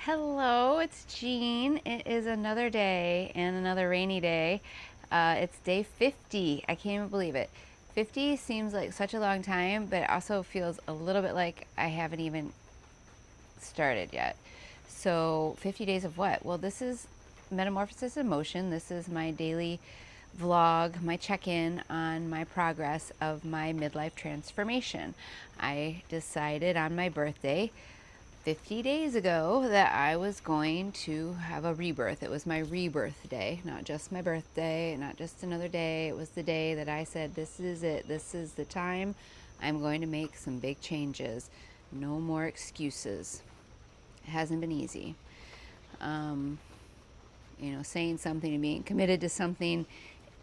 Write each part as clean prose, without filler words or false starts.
Hello, it's Jean. It is another day and another rainy day. It's day 50. I can't even believe it. 50 seems like such a long time, but it also feels a little bit like I haven't even started yet. So, 50 days of what? Well, this is Metamorphosis in Motion. This is my daily vlog, my check in on my progress of my midlife transformation. I decided on my birthday 50 days ago that I was going to have a rebirth. It was my rebirth day, not just my birthday, not just another day. It was the day that I said, this is it. This is the time I'm going to make some big changes. No more excuses. It hasn't been easy. Saying something and being committed to something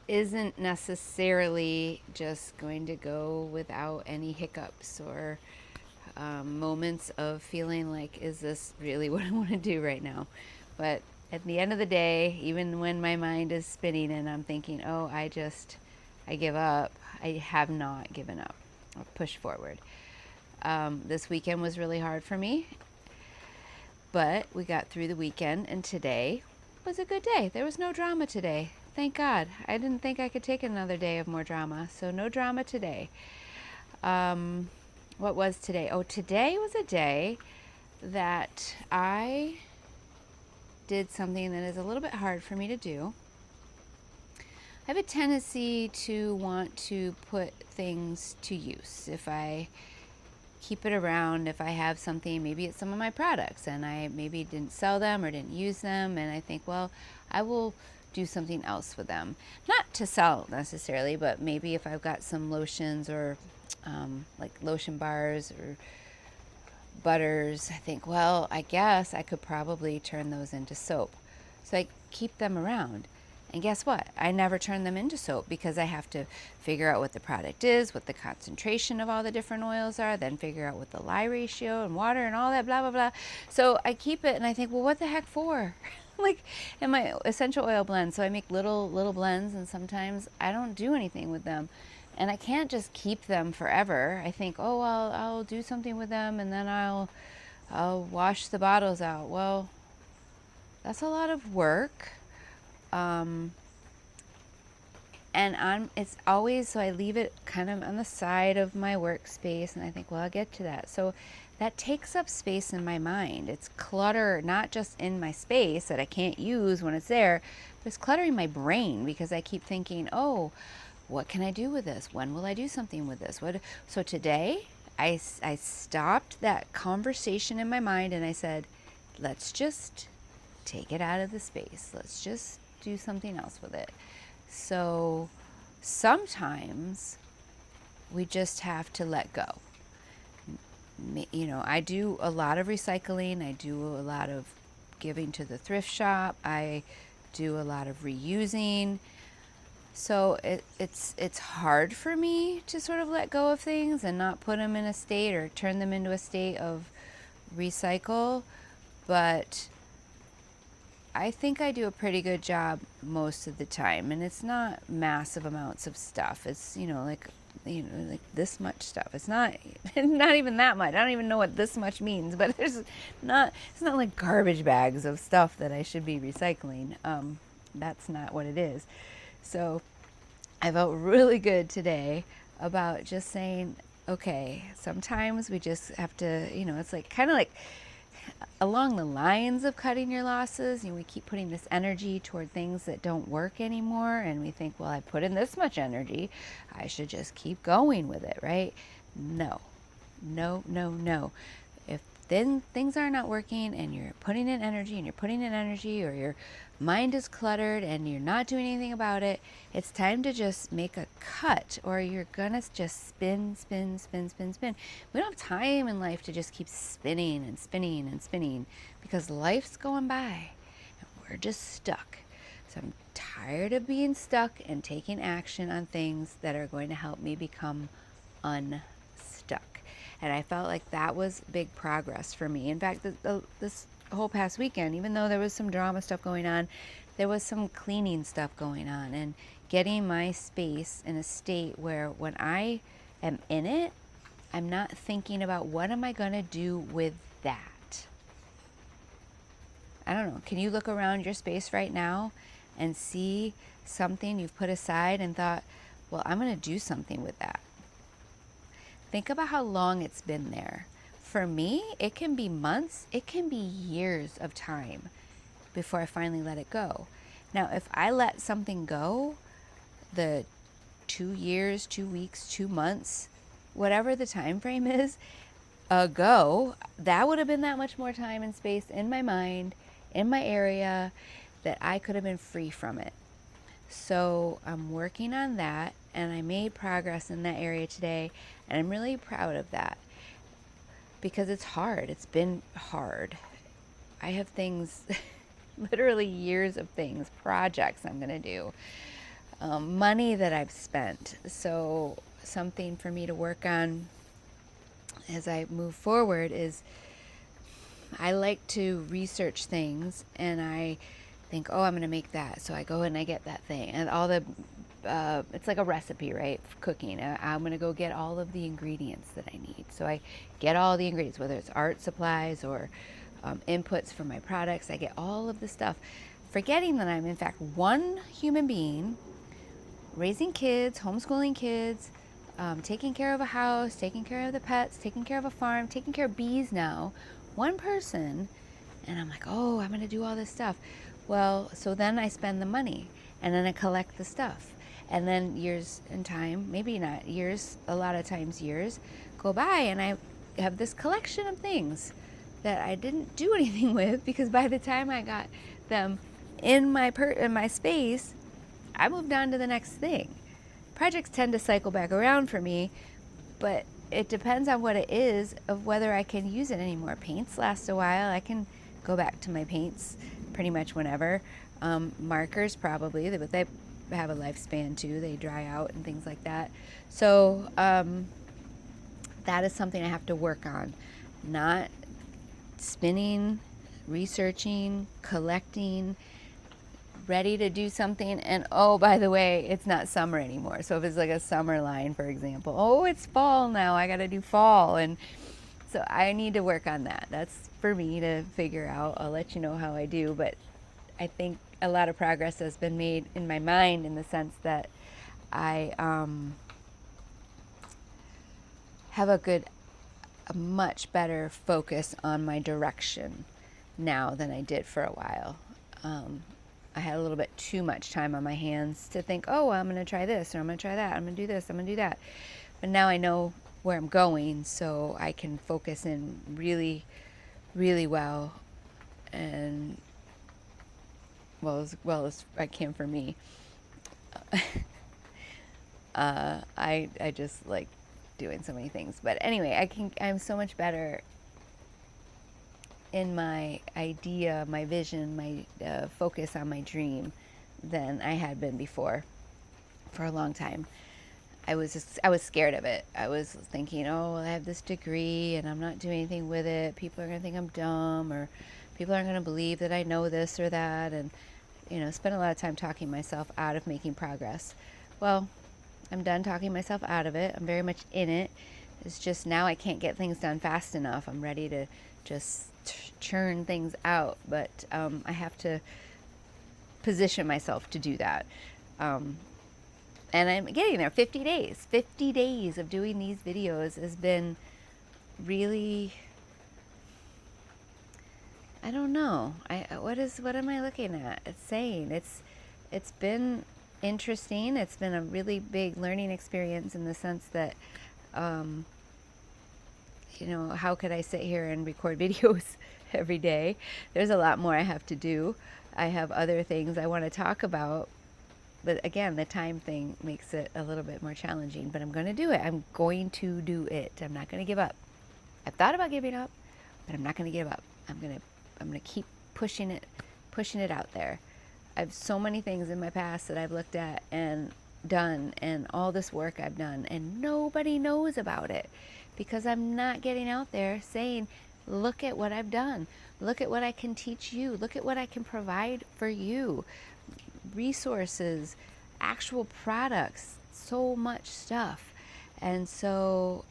isn't necessarily just going to go without any hiccups or moments of feeling like, is this really what I want to do right now? But at the end of the day, even when my mind is spinning and I'm thinking, oh, I give up, I have not given up. I'll push forward. This weekend was really hard for me, but we got through the weekend, and today was a good day. There was no drama today. Thank God. I didn't think I could take another day of more drama, so no drama today. What was today? Oh, today was a day that I did something that is a little bit hard for me to do. I have a tendency to want to put things to use. If I keep it around, if I have something, maybe it's some of my products and I maybe didn't sell them or didn't use them, and I think, well, I will do something else with them. Not to sell necessarily, but maybe if I've got some lotions or like lotion bars or butters, I think, well, I guess I could probably turn those into soap. So I keep them around. And guess what? I never turn them into soap because I have to figure out what the product is, what the concentration of all the different oils are, then figure out what the lye ratio and water and all that blah, blah, blah. So I keep it and I think, well, what the heck for? Like in my essential oil blends. So I make little blends, and sometimes I don't do anything with them. And I can't just keep them forever. I think, oh, well, I'll do something with them and then I'll wash the bottles out. Well, that's a lot of work. It's always, so I leave it kind of on the side of my workspace, and I think, well, I'll get to that. So that takes up space in my mind. It's clutter, not just in my space that I can't use when it's there, but it's cluttering my brain because I keep thinking, oh, what can I do with this? When will I do something with this? So today I stopped that conversation in my mind and I said, let's just take it out of the space. Let's just do something else with it. So sometimes we just have to let go. I do a lot of recycling. I do a lot of giving to the thrift shop. I do a lot of reusing. So it's hard for me to sort of let go of things and not put them in a state or turn them into a state of recycle. But I think I do a pretty good job most of the time, and it's not massive amounts of stuff. It's like this much stuff. It's not even that much. I don't even know what this much means, but it's not like garbage bags of stuff that I should be recycling. That's not what it is. So I felt really good today about just saying, okay, sometimes we just have to, it's like kind of like along the lines of cutting your losses. We keep putting this energy toward things that don't work anymore, and we think, well, I put in this much energy, I should just keep going with it, right? No. If then things are not working and you're putting in energy or your mind is cluttered and you're not doing anything about it, it's time to just make a cut, or you're gonna just spin. We don't have time in life to just keep spinning because life's going by and we're just stuck. So I'm tired of being stuck and taking action on things that are going to help me become unstuck. And I felt like that was big progress for me. In fact, this whole past weekend, even though there was some drama stuff going on, there was some cleaning stuff going on and getting my space in a state where when I am in it, I'm not thinking about what am I going to do with that. I don't know, can you look around your space right now and see something you've put aside and thought, well, I'm going to do something with that? Think about how long it's been there. For me, it can be months, it can be years of time before I finally let it go. Now, if I let something go, the 2 years, 2 weeks, 2 months, whatever the time frame is, ago, that would have been that much more time and space in my mind, in my area, that I could have been free from it. So I'm working on that, and I made progress in that area today, and I'm really proud of that because it's hard. It's been hard. I have things, literally years of things, projects I'm going to do, money that I've spent. So something for me to work on as I move forward is I like to research things, and I think, oh, I'm going to make that. So I go and I get that thing, and all the, it's like a recipe, right? For cooking. I'm going to go get all of the ingredients that I need. So I get all the ingredients, whether it's art supplies or inputs for my products. I get all of the stuff, forgetting that I'm in fact one human being raising kids, homeschooling kids, taking care of a house, taking care of the pets, taking care of a farm, taking care of bees now, one person. And I'm like, oh, I'm going to do all this stuff. Well, so then I spend the money, and then I collect the stuff. And then years in time, maybe not years, a lot of times years, go by, and I have this collection of things that I didn't do anything with, because by the time I got them in my space, I moved on to the next thing. Projects tend to cycle back around for me, but it depends on what it is of whether I can use it anymore. Paints last a while. I can go back to my paints pretty much whenever. Markers probably, but they have a lifespan too. They dry out and things like that. So that is something I have to work on. Not spinning, researching, collecting, ready to do something, and oh, by the way, it's not summer anymore. So if it's like a summer line, for example, oh, it's fall now, I gotta do fall. And so I need to work on that. That's for me to figure out. I'll let you know how I do, but I think a lot of progress has been made in my mind, in the sense that I have a much better focus on my direction now than I did for a while. I had a little bit too much time on my hands to think, oh, I'm going to try this, or I'm going to try that, I'm going to do this, I'm going to do that. But now I know where I'm going, so I can focus in really, really well, and well as I can for me. I just like doing so many things. But anyway, I'm so much better in my idea, my vision, my focus on my dream than I had been before for a long time. I was scared of it. I was thinking, oh, well, I have this degree and I'm not doing anything with it. People are going to think I'm dumb, or people aren't going to believe that I know this or that. And, spent a lot of time talking myself out of making progress. Well, I'm done talking myself out of it. I'm very much in it. It's just now I can't get things done fast enough. I'm ready to just churn things out, but I have to position myself to do that. And I'm getting there. 50 days of doing these videos has been really, I don't know. What am I looking at? It's saying it's been interesting. It's been a really big learning experience, in the sense that, how could I sit here and record videos every day? There's a lot more I have to do. I have other things I want to talk about. But again, the time thing makes it a little bit more challenging. But I'm going to do it. I'm going to do it. I'm not going to give up. I've thought about giving up, but I'm not going to give up. I'm going to keep pushing it out there. I have so many things in my past that I've looked at and done, and all this work I've done, and nobody knows about it, because I'm not getting out there saying, look at what I've done. Look at what I can teach you. Look at what I can provide for you. Resources, actual products, so much stuff. And so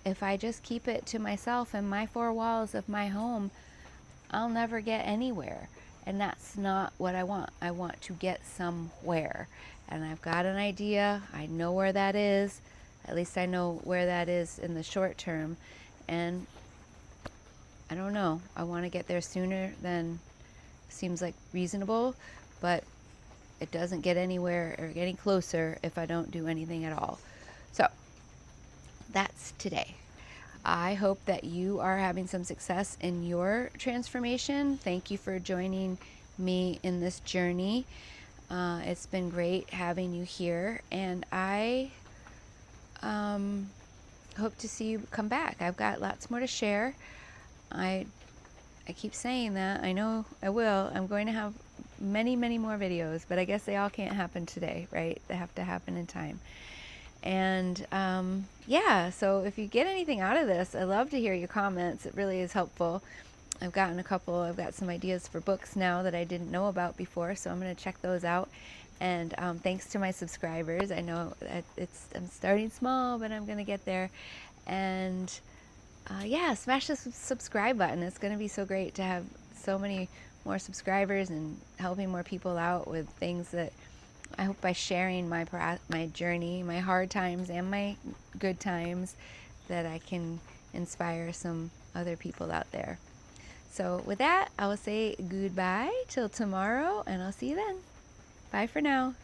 if I just keep it to myself and my four walls of my home, I'll never get anywhere. And that's not what I want. I want to get somewhere. And I've got an idea. I know where that is. At least I know where that is in the short term. And I don't know. I want to get there sooner than seems like reasonable, but it doesn't get anywhere or any closer if I don't do anything at all. So that's today. I hope that you are having some success in your transformation. Thank you for joining me in this journey. It's been great having you here, and I hope to see you come back. I've got lots more to share. I keep saying that. I know I will. I'm going to have many, many more videos, but I guess they all can't happen today, right? They have to happen in time. And yeah, so if you get anything out of this, I love to hear your comments. It really is helpful. I've got some ideas for books now that I didn't know about before, so I'm going to check those out. And thanks to my subscribers. I know I'm starting small, but I'm going to get there. And yeah, smash the subscribe button. It's going to be so great to have so many more subscribers and helping more people out with things that I hope by sharing my journey, my hard times and my good times, that I can inspire some other people out there. So with that, I will say goodbye till tomorrow, and I'll see you then. Bye for now.